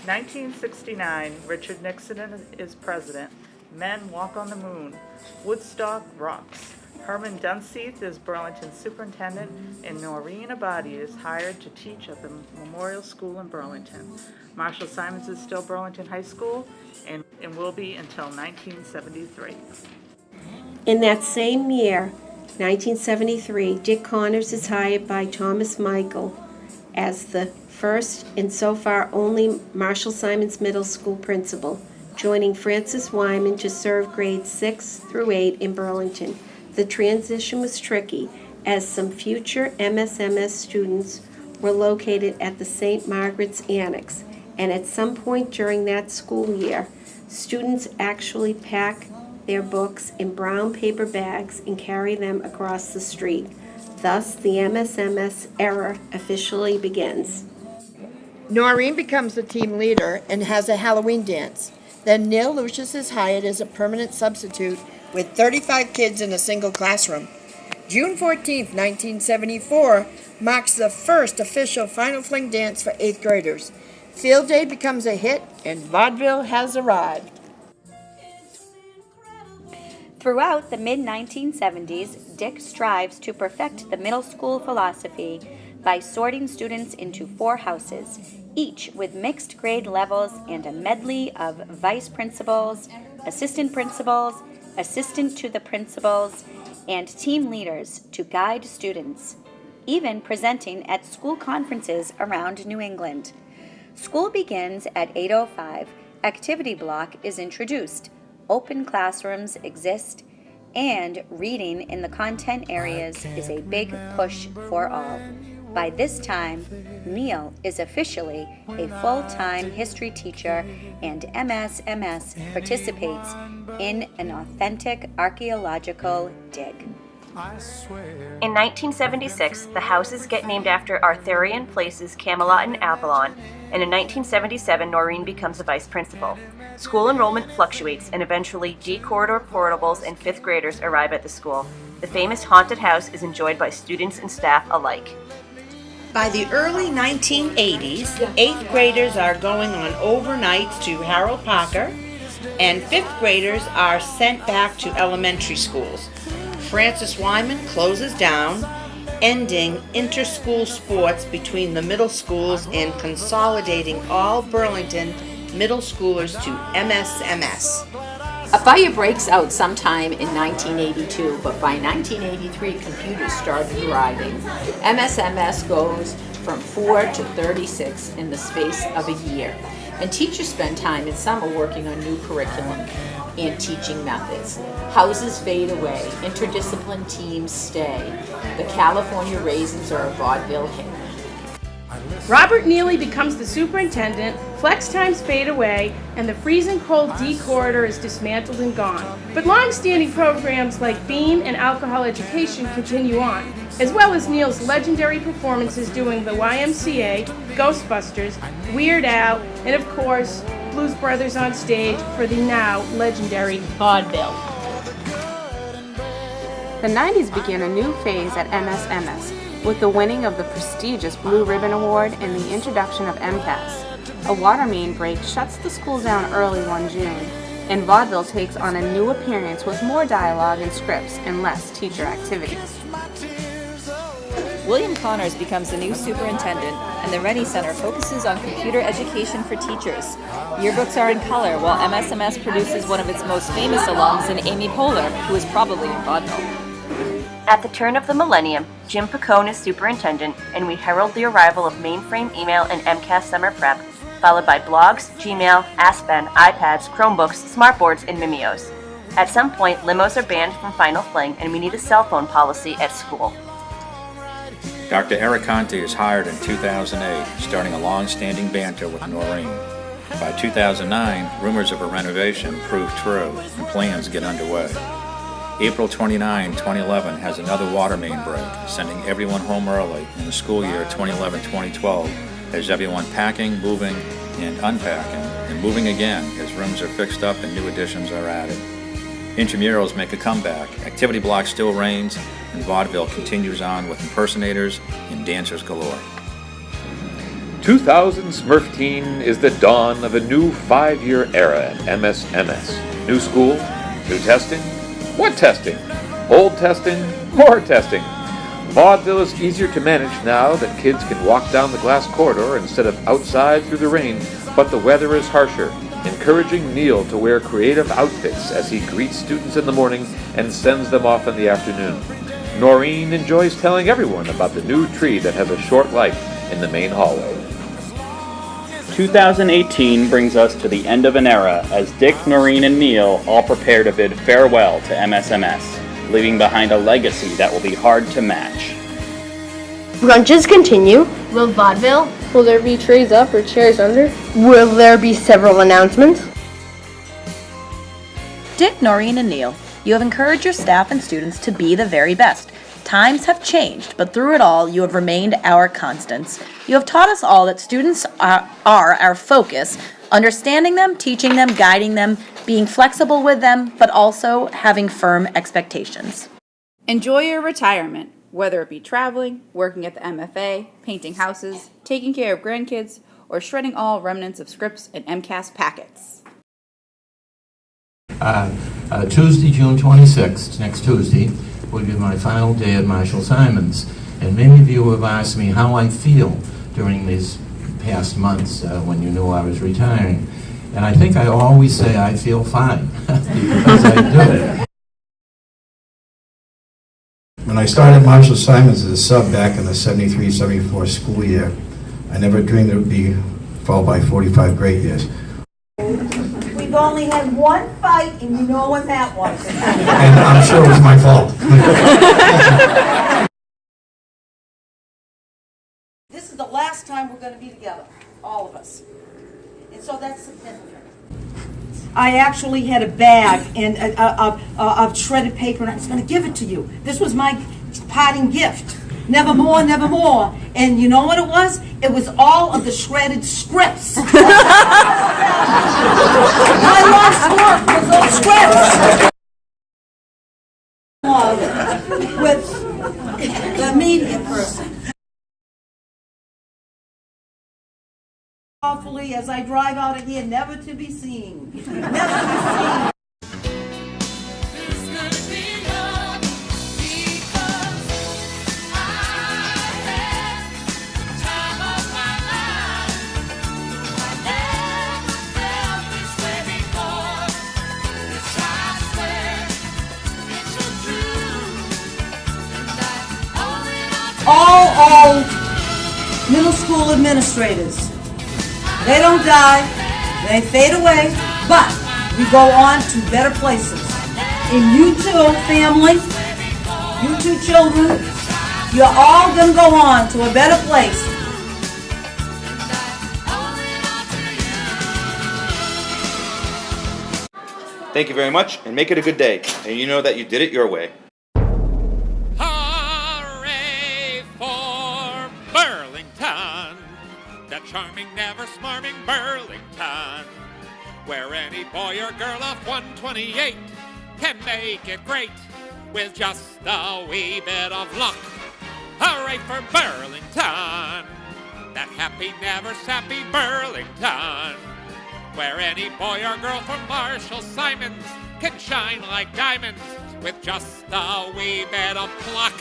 1969, Richard Nixon is president. Men walk on the moon. Woodstock rocks. Herman Dunseith is Burlington superintendent, and Noreen Abadi is hired to teach at the Memorial School in Burlington. Marshall Simons is still Burlington High School and will be until 1973. In that same year, 1973, Dick Connors is hired by Thomas Michael as the first and so far only Marshall Simons Middle School principal, joining Francis Wyman to serve grades 6 through 8 in Burlington. The transition was tricky, as some future MSMS students were located at the St. Margaret's Annex, and at some point during that school year, students actually pack their books in brown paper bags and carry them across the street. Thus, the MSMS era officially begins. Noreen becomes the team leader and has a Halloween dance. Then Neil Lucius is hired as a permanent substitute with 35 kids in a single classroom. June 14, 1974, marks the first official Final Fling dance for 8th graders. Field Day becomes a hit, and vaudeville has arrived. Throughout the mid-1970s, Dick strives to perfect the middle school philosophy by sorting students into 4 houses, each with mixed grade levels and a medley of vice principals, assistant principals, assistant to the principals, and team leaders to guide students, even presenting at school conferences around New England. School begins at 8:05, activity block is introduced, open classrooms exist, and reading in the content areas is a big push for all. By this time, Neil is officially a full-time history teacher, and MSMS participates in an authentic archaeological dig. In 1976, the houses get named after Arthurian places Camelot and Avalon, and in 1977, Noreen becomes a vice principal. School enrollment fluctuates, and eventually D-corridor portables and 5th graders arrive at the school. The famous haunted house is enjoyed by students and staff alike. By the early 1980s, 8th graders are going on overnights to Harold Parker, and 5th graders are sent back to elementary schools. Francis Wyman closes down, ending inter-school sports between the middle schools and consolidating all Burlington middle schoolers to MSMS. A fire breaks out sometime in 1982, but by 1983 computers started arriving. MSMS goes from 4 to 36 in the space of a year, and teachers spend time in summer working on new curriculum and teaching methods. Houses fade away, interdiscipline teams stay. The California Raisins are a vaudeville hit. Robert Neely becomes the superintendent, flex times fade away, and the freezing cold D corridor is dismantled and gone. But long-standing programs like Bean and Alcohol Education continue on, as well as Neil's legendary performances doing the YMCA, Ghostbusters, Weird Al, and of course, Blues Brothers on stage for the now legendary vaudeville. The 90s began a new phase at MSMS with the winning of the prestigious Blue Ribbon Award and the introduction of MCAS. A water main break shuts the school down early one June, and vaudeville takes on a new appearance with more dialogue and scripts and less teacher activity. William Connors becomes the new superintendent, and the Rennie Center focuses on computer education for teachers. Yearbooks are in color, while MSMS produces one of its most famous alums in Amy Poehler, who is probably in vaudeville. At the turn of the millennium, Jim Picone is superintendent, and we herald the arrival of mainframe email and MCAS summer prep, followed by blogs, Gmail, Aspen, iPads, Chromebooks, smartboards, and Mimeos. At some point, limos are banned from Final Fling, and we need a cell phone policy at school. Dr. Eric Conte is hired in 2008, starting a long-standing banter with Noreen. By 2009, rumors of a renovation prove true, and plans get underway. April 29, 2011 has another water main break, sending everyone home early, and the school year 2011-2012 has everyone packing, moving, and unpacking, and moving again as rooms are fixed up and new additions are added. Intramurals make a comeback, activity block still reigns, and vaudeville continues on with impersonators and dancers galore. 2000 Smurf Teen is the dawn of a new 5-year era at MSMS. New school, new testing. What testing? Old testing, more testing. Vaudeville is easier to manage now that kids can walk down the glass corridor instead of outside through the rain, but the weather is harsher, encouraging Neil to wear creative outfits as he greets students in the morning and sends them off in the afternoon. Noreen enjoys telling everyone about the new tree that has a short life in the main hallway. 2018 brings us to the end of an era as Dick, Noreen, and Neil all prepare to bid farewell to MSMS, leaving behind a legacy that will be hard to match. Brunches continue. Will vaudeville? Will there be trays up or chairs under? Will there be several announcements? Dick, Noreen, and Neil, you have encouraged your staff and students to be the very best. Times have changed, but through it all, you have remained our constants. You have taught us all that students are our focus, understanding them, teaching them, guiding them, being flexible with them, but also having firm expectations. Enjoy your retirement, whether it be traveling, working at the MFA, painting houses, taking care of grandkids, or shredding all remnants of scripts and MCAS packets. Tuesday, June 26th, next Tuesday, will be my final day at Marshall-Simons. And many of you have asked me how I feel during these past months when you knew I was retiring. And I think I always say I feel fine, because I do. When I started Marshall-Simons as a sub back in the 73-74 school year, I never dreamed it would be followed by 45 great years. We've only had one fight, and you know what that was. And I'm sure it was my fault. This is the last time we're going to be together, all of us. And so that's significant. I actually had a bag and of shredded paper, and I was going to give it to you. This was my parting gift. Nevermore, nevermore. And you know what it was? It was all of the shredded scripts. My last work was those scripts. With the media person. Hopefully, as I drive out of here, never to be seen. Never to be seen. All middle school administrators, they don't die, they fade away, but we go on to better places. And you too, family, you two children, you're all going to go on to a better place. Thank you very much, and make it a good day. And you know that you did it your way. Charming, never smarming Burlington, where any boy or girl of 128 can make it great with just a wee bit of luck. Hooray for Burlington, that happy, never sappy Burlington, where any boy or girl from Marshall-Simons can shine like diamonds with just a wee bit of pluck.